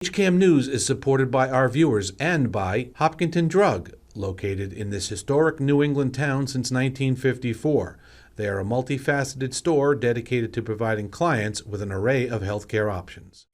HCAM News is supported by our viewers and by Hopkinton Drug, located in this historic New England town since 1954. They are a multifaceted store dedicated to providing clients with an array of healthcare options.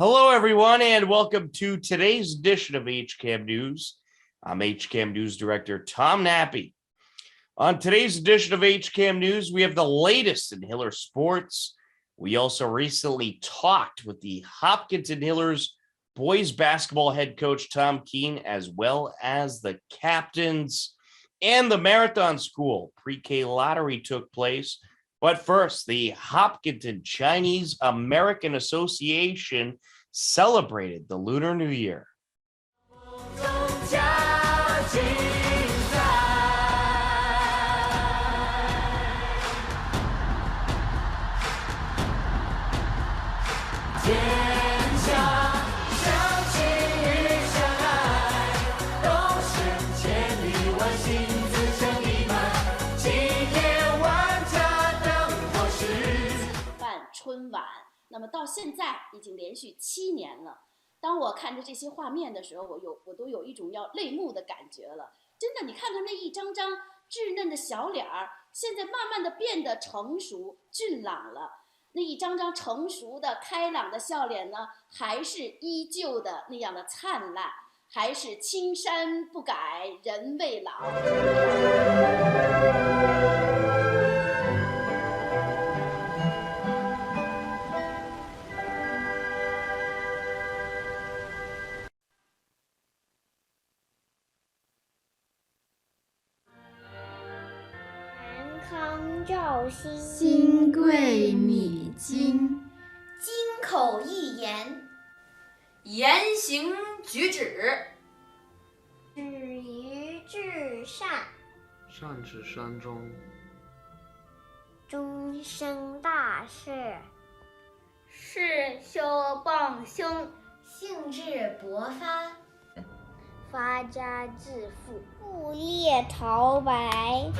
Hello, everyone, and welcome to today's edition of HCAM News. I'm HCAM News Director Tom Nappy. On today's edition of HCAM News, we have the latest in Hiller sports. We also recently talked with the Hopkinton Hillers boys basketball head coach Tom Keene, as well as the captains and the Marathon School pre-K lottery took place. But first, the Hopkinton Chinese-American Association celebrated the Lunar New Year.春晚，那么到现在已经连续7年了。当我看着这些画面的时候，我都有一种要泪目的感觉了。真的，你看看那一张张稚嫩的小脸儿，现在慢慢的变得成熟俊朗了。那一张张成熟的开朗的笑脸呢，还是依旧的那样的灿烂，还是青山不改，人未老。康兆兴，新贵米金，金口一言，言行举止，止于至善，善始善终，终生大事，世修报兄，兴致勃发，发家致富，布列陶白。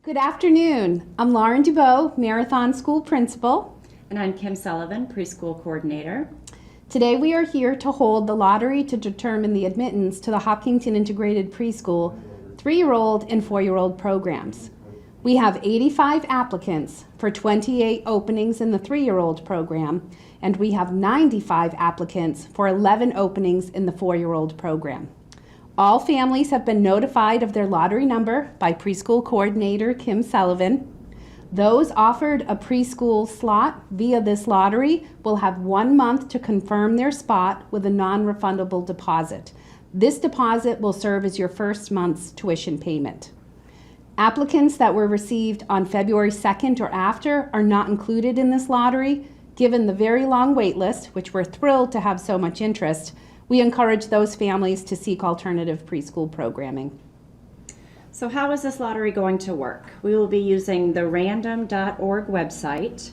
Good afternoon. I'm Lauren DuBois, Marathon School Principal. And I'm Kim Sullivan, Preschool Coordinator. Today we are here to hold the lottery to determine the admittance to the Hopkinton Integrated Preschool 3-year-old and 4-year-old programs. We have 85 applicants for 28 openings in the 3-year-old program, and we have 95 applicants for 11 openings in the 4-year-old program. All families have been notified of their lottery number by Preschool Coordinator Kim Sullivan. Those offered a preschool slot via this lottery will have 1 month to confirm their spot with a non-refundable deposit. This deposit will serve as your first month's tuition payment. Applicants that were received on February 2nd or after are not included in this lottery. Given the very long wait list, which we're thrilled to have so much interest, we encourage those families to seek alternative preschool programming. So how is this lottery going to work? We will be using the random.org website,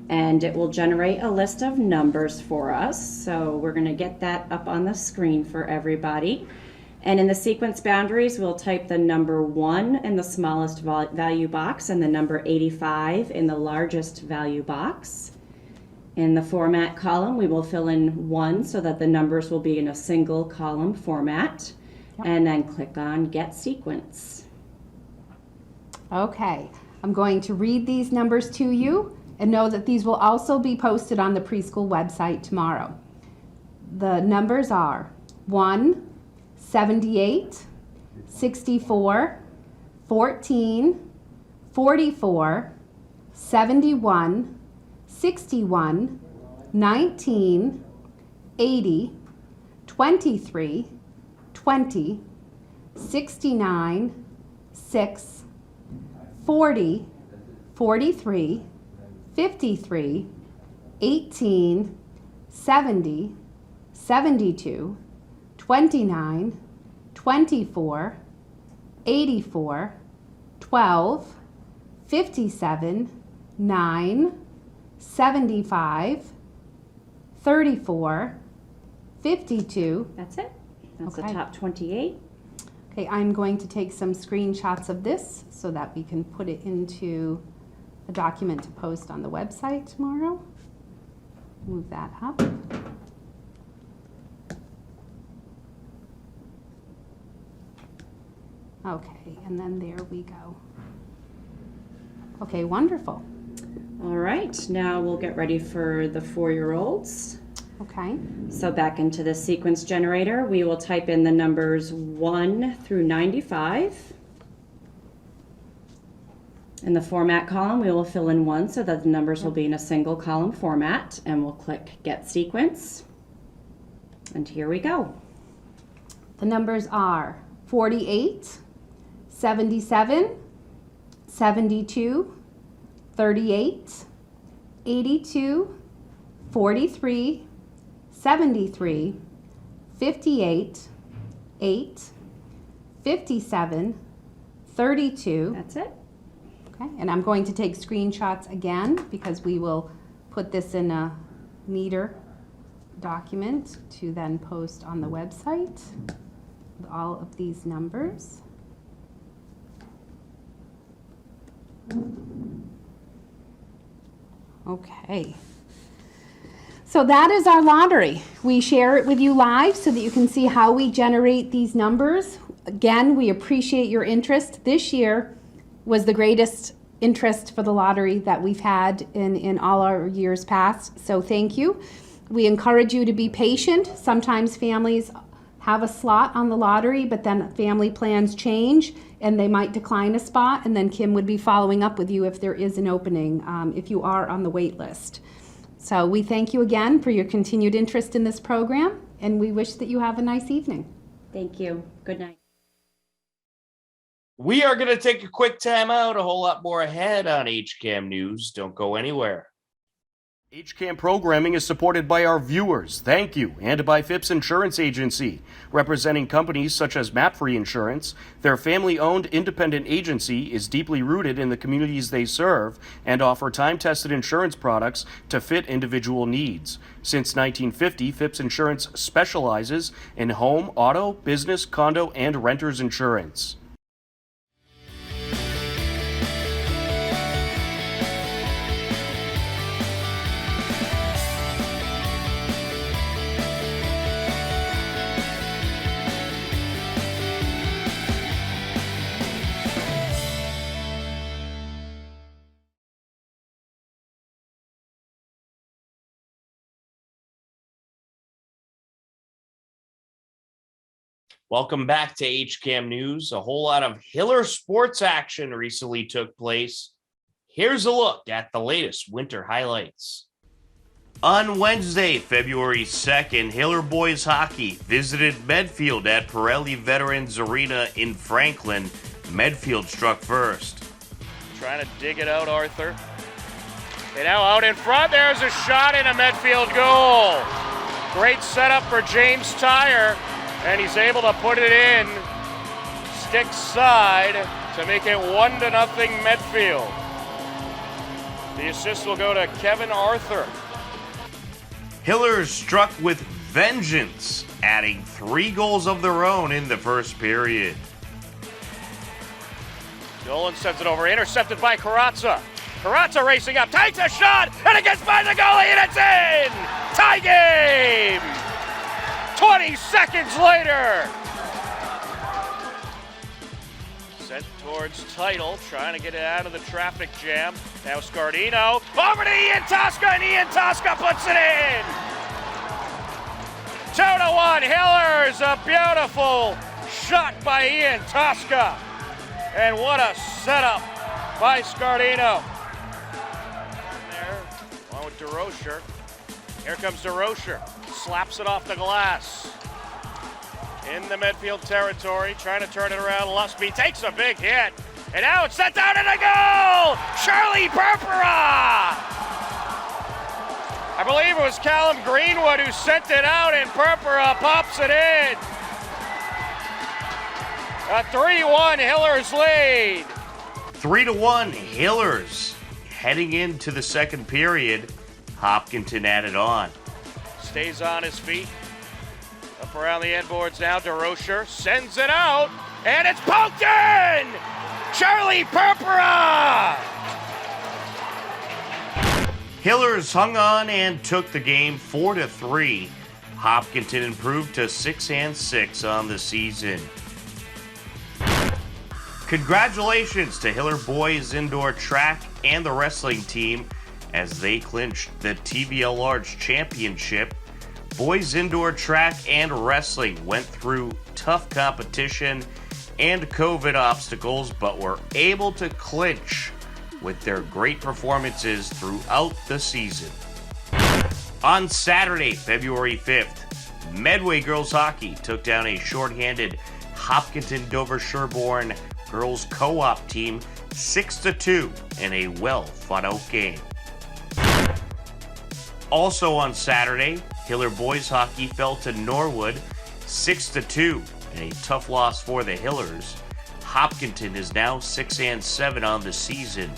and it will generate a list of numbers for us. So we're going to get that up on the screen for everybody. And in the sequence boundaries, we'll type the number 1 in the smallest value box and the number 85 in the largest value box. In the format column, we will fill in 1 so that the numbers will be in a single column format, and then click on Get Sequence. Okay, I'm going to read these numbers to you and know that these will also be posted on the preschool website tomorrow. The numbers are 1, 78, 64, 14, 44, 71, 61, 19, 80, 23, 20, 69, 6, 40, 43, 53, 18, 70, 72, 29, 24, 84, 12, 57, 9, 75, 34, 52. That's it. That's Okay. the top 28. Okay, I'm going to take some screenshots of this so that we can put it into a document to post on the website tomorrow. Move that up. Okay, and then there we go. Okay, wonderful. All right, now we'll get ready for the 4-year-olds. Okay. So back into the sequence generator, we will type in the numbers 1 through 95. In the format column, we will fill in 1 so that the numbers will be in a single column format, and we'll click Get Sequence. And here we go. The numbers are 48, 77, 72, 38, 82, 43, 73, 58, 8, 57, 32. That's it. Okay, and I'm going to take screenshots again because we will put this in a neater document to then post on the website with all of these numbers. Okay. So that is our lottery. We share it with you live so that you can see how we generate these numbers. Again, we appreciate your interest. This year was the greatest interest for the lottery that we've had in all our years past. So thank you. We encourage you to be patient. Sometimes families have a slot on the lottery, but then family plans change and they might decline a spot, and then Kim would be following up with you if there is an opening, if you are on the wait list. So we thank you again for your continued interest in this program, and we wish that you have a nice evening. Thank you. Good night. We are going to take a quick time out. A whole lot more ahead on HCAM News. Don't go anywhere. HCAM programming is supported by our viewers, thank you, and by Phipps Insurance Agency, representing companies such as MapFree Insurance. Their family-owned independent agency is deeply rooted in the communities they serve and offer time-tested insurance products to fit individual needs. Since 1950, Phipps Insurance specializes in home, auto, business, condo, and renters insurance. Welcome back to HCAM News. A whole lot of Hiller sports action recently took place. Here's a look at the latest winter highlights. On Wednesday, February 2nd, Hiller boys hockey visited Medfield at Pirelli Veterans Arena in Franklin. Medfield struck first. Trying to dig it out, Arthur. And now out in front, there's a shot in a Medfield goal. Great setup for James Tyre, and he's able to put it in stick side to make it 1-0 Medfield. The assist will go to Kevin Arthur. Hiller struck with vengeance, adding 3 goals of their own in the first period. Dolan sends it over, intercepted by Karatza. Karatza racing up, takes a shot, and it gets by the goalie, and it's in! Tie game! 20 seconds later! Sent towards Title, trying to get it out of the traffic jam. Now Scardino, over to Ian Tosca, and Ian Tosca puts it in! 2-1, Hillers, a beautiful shot by Ian Tosca. And what a setup by Scardino. There, along with DeRocher. Here comes DeRocher, slaps it off the glass. In the midfield territory, trying to turn it around. Lusby takes a big hit, and now it's sent down in a goal! Charlie Purpura! I believe it was Callum Greenwood who sent it out, and Purpura pops it in. A 3-1 Hillers lead. 3-1 Hillers. Heading into the second period, Hopkinton added on. Stays on his feet. Up around the end boards now. DeRocher sends it out, and it's poked in! Charlie Purpura! Hillers hung on and took the game 4-3. Hopkinton improved to 6-6 on the season. Congratulations to Hiller boys indoor track and the wrestling team as they clinched the TVL Large Championship. Boys indoor track and wrestling went through tough competition and COVID obstacles, but were able to clinch with their great performances throughout the season. On Saturday, February 5th, Medway girls hockey took down a shorthanded Hopkinton Dover Sherborne girls co-op team 6-2 in a well-fought-out game. Also on Saturday, Hiller boys hockey fell to Norwood 6-2 in a tough loss for the Hillers. Hopkinton is now 6-7 on the season.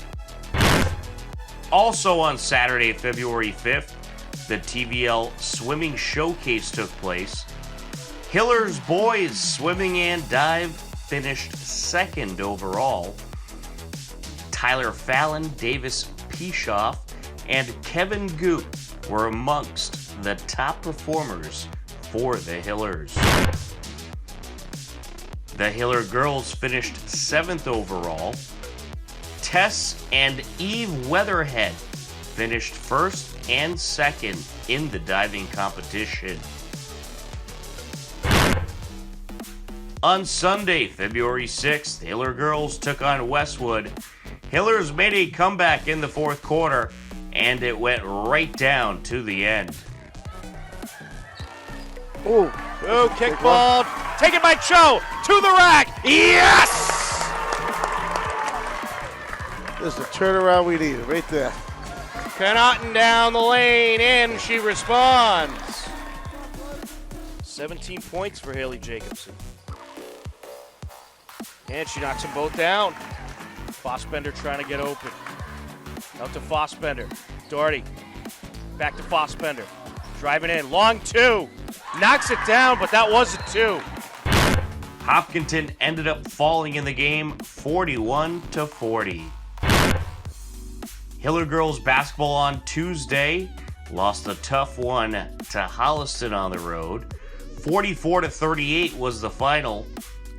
Also on Saturday, February 5th, the TVL Swimming Showcase took place. Hillers boys swimming and dive finished second overall. Tyler Fallon, Davis Pishoff, and Kevin Goop were amongst the top performers for the Hillers. The Hiller girls finished 7th overall. Tess and Eve Weatherhead finished 1st and 2nd in the diving competition. On Sunday, February 6th, Hiller girls took on Westwood. Hillers made a comeback in the 4th quarter, and it went right down to the end. Oh, kickball, taken by Cho, to the rack, yes! There's the turnaround we needed right there. Connaughton down the lane, and she responds. 17 points for Haley Jacobson. And she knocks them both down. Fossbender trying to get open. Out to Fossbender. Doherty. Back to Fossbender. Driving in. Long 2. Knocks it down, but that was a 2. Hopkinton ended up falling in the game 41-40. Hiller girls basketball on Tuesday lost a tough one to Holliston on the road. 44-38 was the final.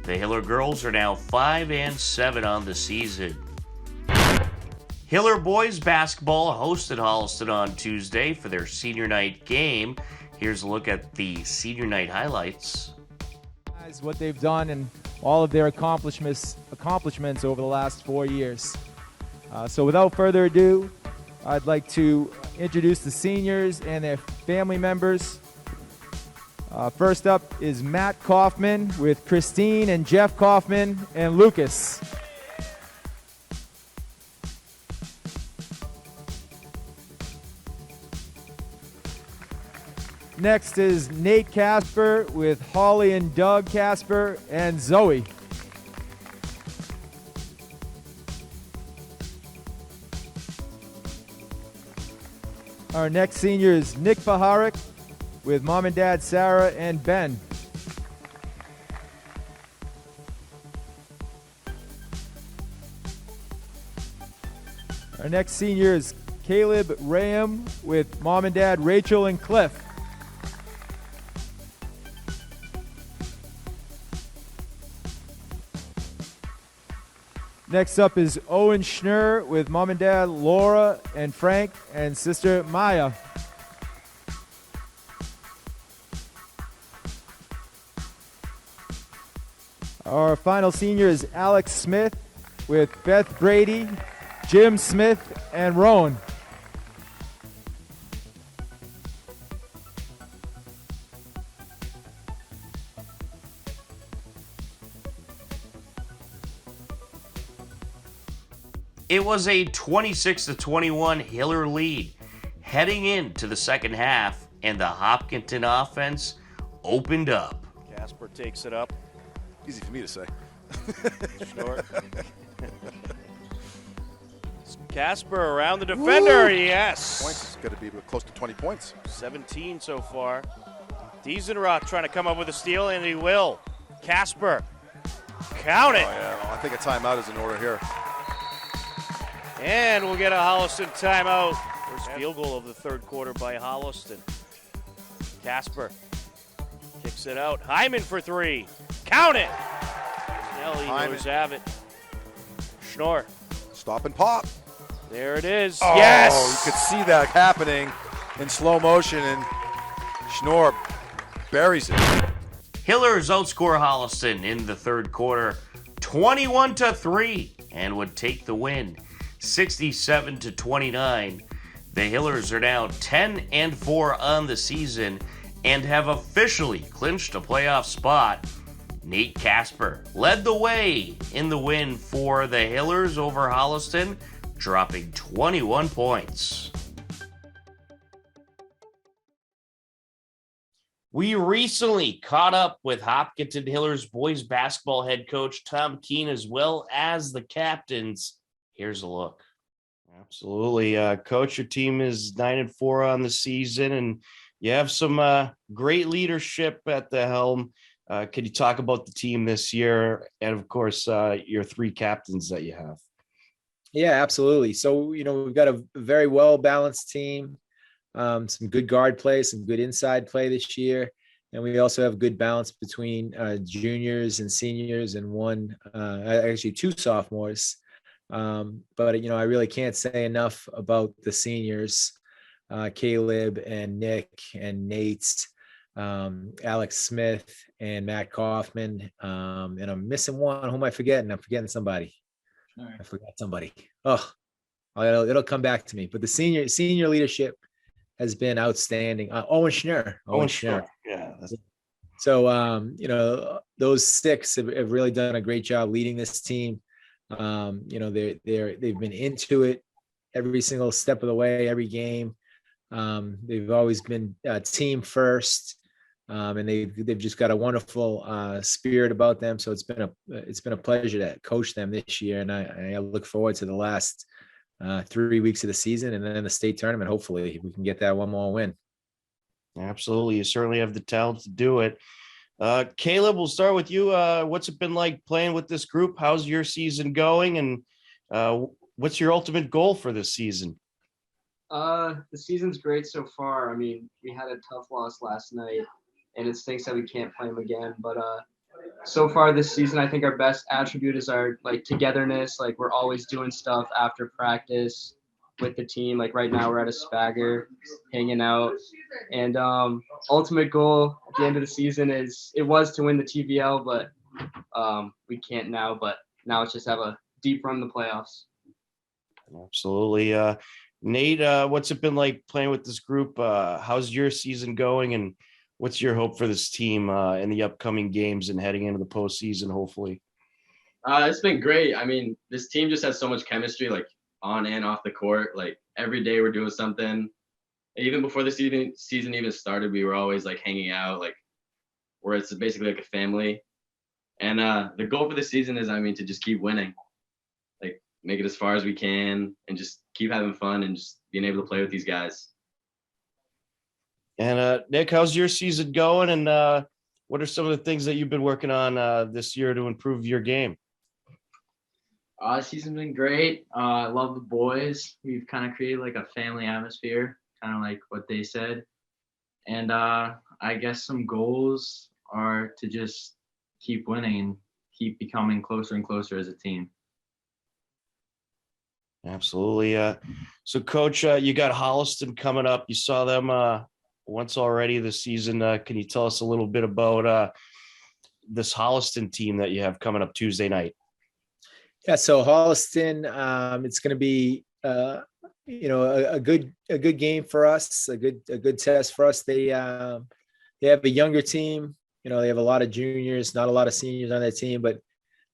The Hiller girls are now 5-7 on the season. Hiller boys basketball hosted Holliston on Tuesday for their senior night game. Here's a look at the senior night highlights. what they've done and all of their accomplishments over the last 4 years. So without further ado, I'd like to introduce the seniors and their family members. First up is Matt Kaufman with Christine and Jeff Kaufman and Lucas. Next is Nate Casper with Holly and Doug Casper and Zoe. Our next senior is Nick Paharik with Mom and Dad Sarah and Ben. Our next senior is Caleb Rayam with Mom and Dad Rachel and Cliff. Next up is Owen Schnurr with Mom and Dad Laura and Frank and sister Maya. Our final senior is Alex Smith with Beth Brady, Jim Smith, and Roan. It was a 26-21 Hiller lead heading into the second half, and the Hopkinton offense opened up. Casper takes it up. Easy for me to say. Short. Casper around the defender. Woo! Yes. Points is going to be close to 20 points. 17 so far. Diesenroth trying to come up with a steal, and he will. Casper. Count it. Oh, yeah. I think a timeout is in order here. And we'll get a Holliston timeout. First field goal of the third quarter by Holliston. Casper kicks it out. Hyman for three. Count it. Snelly knows have it. Schnorr. Stop and pop. There it is. Oh, yes. You could see that happening in slow motion, and Schnorr buries it. Hillers outscore Holliston in the third quarter 21-3 and would take the win 67-29. The Hillers are now 10-4 on the season and have officially clinched a playoff spot. Nate Casper led the way in the win for the Hillers over Holliston, dropping 21 points. We recently caught up with Hopkinton Hillers boys basketball head coach Tom Keene, as well as the captains. Here's a look. Absolutely. Coach, your team is 9-4 on the season, and you have some great leadership at the helm. Could you talk about the team this year and, of course, your three captains that you have? Yeah, absolutely. So, we've got a very well-balanced team, some good guard play, some good inside play this year. And we also have good balance between juniors and seniors and actually two sophomores. But I really can't say enough about the seniors, Caleb and Nick and Nate, Alex Smith and Matt Kaufman. And I'm missing one. Who am I forgetting? I'm forgetting somebody. Right. I forgot somebody. Oh, it'll come back to me. But the senior leadership has been outstanding. Owen Schnurr. Owen Schnurr. Yeah. So, those six have really done a great job leading this team. They've been into it every single step of the way, every game. They've always been team first, and they've just got a wonderful spirit about them. So it's been a pleasure to coach them this year, and I look forward to the last 3 weeks of the season and then the state tournament. Hopefully, we can get that one more win. Absolutely, you certainly have the talent to do it. Caleb, we'll start with you. What's it been like playing with this group? How's your season going, and what's your ultimate goal for this season? The season's great so far. I mean, we had a tough loss last night, and it stinks that we can't play them again. But so far this season, I think our best attribute is our togetherness. We're always doing stuff after practice. with the team. Like right now we're at a spagger hanging out. And ultimate goal at the end of the season was to win the TVL, but we can't now. But now it's just have a deep run in the playoffs. Absolutely. Nate, what's it been like playing with this group? How's your season going, and what's your hope for this team in the upcoming games and heading into the postseason, hopefully? It's been great. I mean, this team just has so much chemistry, like on and off the court. Like every day we're doing something. Even before the season even started, we were always like hanging out, like where it's basically like a family. And the goal for the season is, I mean, to just keep winning, like make it as far as we can and just keep having fun and just being able to play with these guys. And Nick, how's your season going? And what are some of the things that you've been working on this year to improve your game? Season's been great. I love the boys. We've kind of created like a family atmosphere, kind of like what they said. And I guess some goals are to just keep winning and keep becoming closer and closer as a team. Absolutely. So, Coach, you got Holliston coming up. You saw them once already this season. Can you tell us a little bit about this Holliston team that you have coming up Tuesday night? Yeah, so Holliston, it's going to be a good game for us, a good test for us. They have a younger team. They have a lot of juniors, not a lot of seniors on that team, but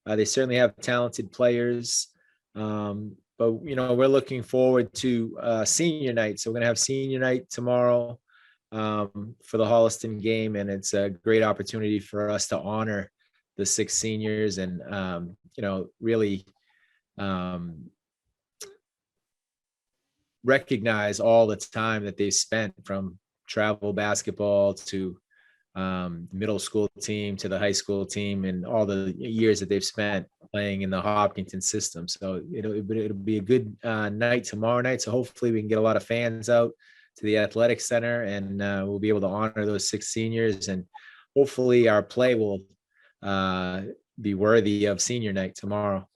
they certainly have talented players. But we're looking forward to senior night. So we're going to have senior night tomorrow for the Holliston game, and it's a great opportunity for us to honor the 6 seniors and really recognize all the time that they've spent, from travel basketball to middle school team to the high school team, and all the years that they've spent playing in the Hopkinton system. So it'll be a good night tomorrow night. So hopefully we can get a lot of fans out to the athletic center, and we'll be able to honor those 6 seniors, and hopefully our play will be worthy of senior night tomorrow.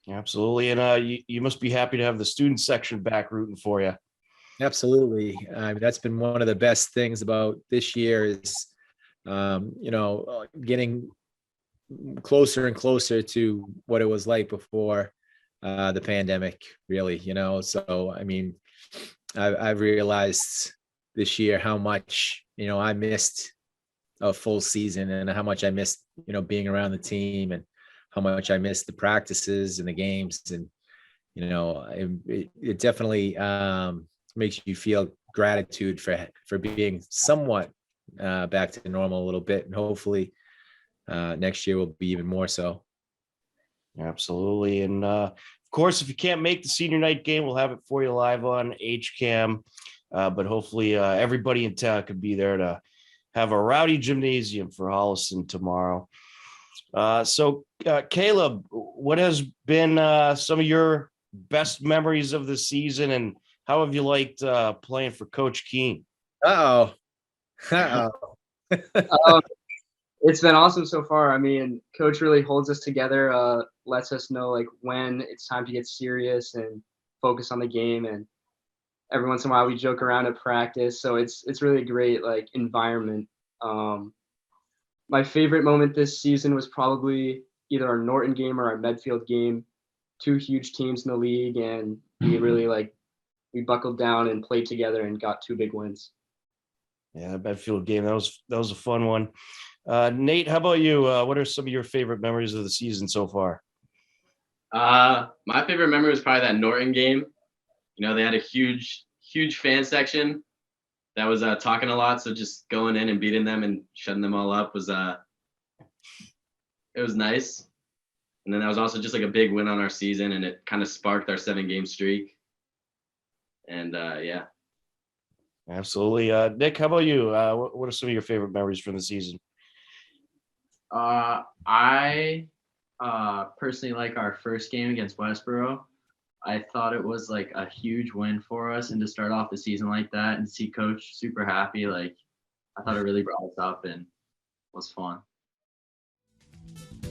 Absolutely. And you must be happy to have the student section back rooting for you. Absolutely. That's been one of the best things about this year is, getting closer and closer to what it was like before the pandemic, really, So, I mean, I've realized this year how much, I missed a full season, and how much I missed, being around the team, and how much I missed the practices and the games. And, it definitely makes you feel gratitude for being somewhat back to normal a little bit. And hopefully next year will be even more so. Absolutely. And of course, if you can't make the senior night game, we'll have it for you live on HCAM. But hopefully everybody in town could be there to have a rowdy gymnasium for Holliston tomorrow. So Caleb, what has been some of your best memories of the season, and how have you liked playing for Coach Keene? It's been awesome so far. I mean, Coach really holds us together, lets us know like when it's time to get serious and focus on the game. And every once in a while we joke around at practice. So it's really a great like environment. My favorite moment this season was probably either our Norton game or our Medfield game. 2 huge teams in the league, and we really we buckled down and played together and got 2 big wins. Yeah, the Medfield game, that was a fun one. Nate, how about you? What are some of your favorite memories of the season so far? My favorite memory was probably that Norton game. They had a huge fan section that was talking a lot. So just going in and beating them and shutting them all up was it was nice. And then that was also just like a big win on our season, and it kind of sparked our 7-game streak. And yeah. Absolutely. Nick, how about you? What are some of your favorite memories from the season? I personally like our first game against Westboro. I thought it was like a huge win for us, and to start off the season like that and see Coach super happy, I thought it really brought us up and was fun.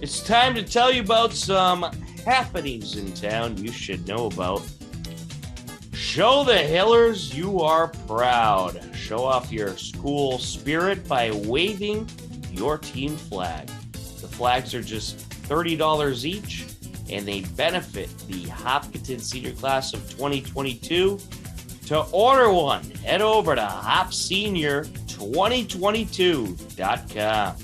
It's time to tell you about some happenings in town you should know about. Show the Hillers you are proud. Show off your school spirit by waving your team flag. The flags are just $30 each, and they benefit the Hopkinton senior class of 2022. To order one, head over to hopsenior2022.com.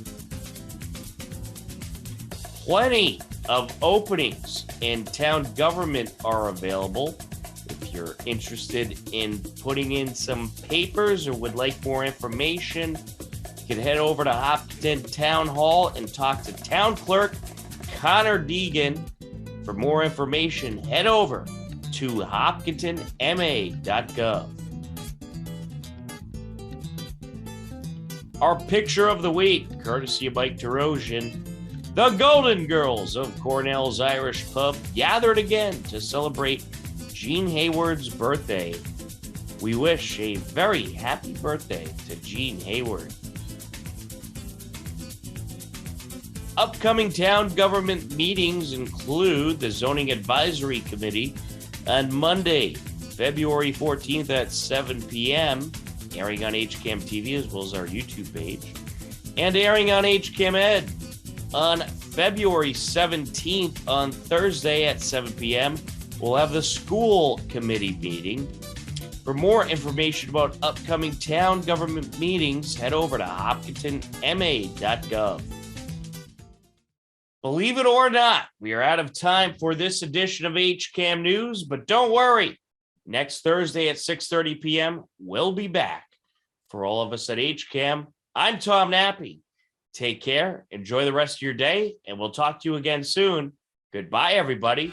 Plenty of openings in town government are available. If you're interested in putting in some papers or would like more information, you can head over to Hopkinton Town Hall and talk to Town Clerk Connor Deegan. For more information, head over to hopkintonma.gov. Our picture of the week, courtesy of Mike DeRosian. The Golden Girls of Cornell's Irish Pub gathered again to celebrate Gene Hayward's birthday. We wish a very happy birthday to Gene Hayward. Upcoming town government meetings include the Zoning Advisory Committee on Monday, February 14th at 7 p.m., airing on HCAM TV as well as our YouTube page, and airing on HCAM Ed on February 17th on Thursday at 7 p.m. We'll have the school committee meeting. For more information about upcoming town government meetings, head over to hopkintonma.gov. Believe it or not, we are out of time for this edition of HCAM News, but don't worry. Next Thursday at 6:30 p.m., we'll be back. For all of us at HCAM, I'm Tom Nappy. Take care, enjoy the rest of your day, and we'll talk to you again soon. Goodbye, everybody.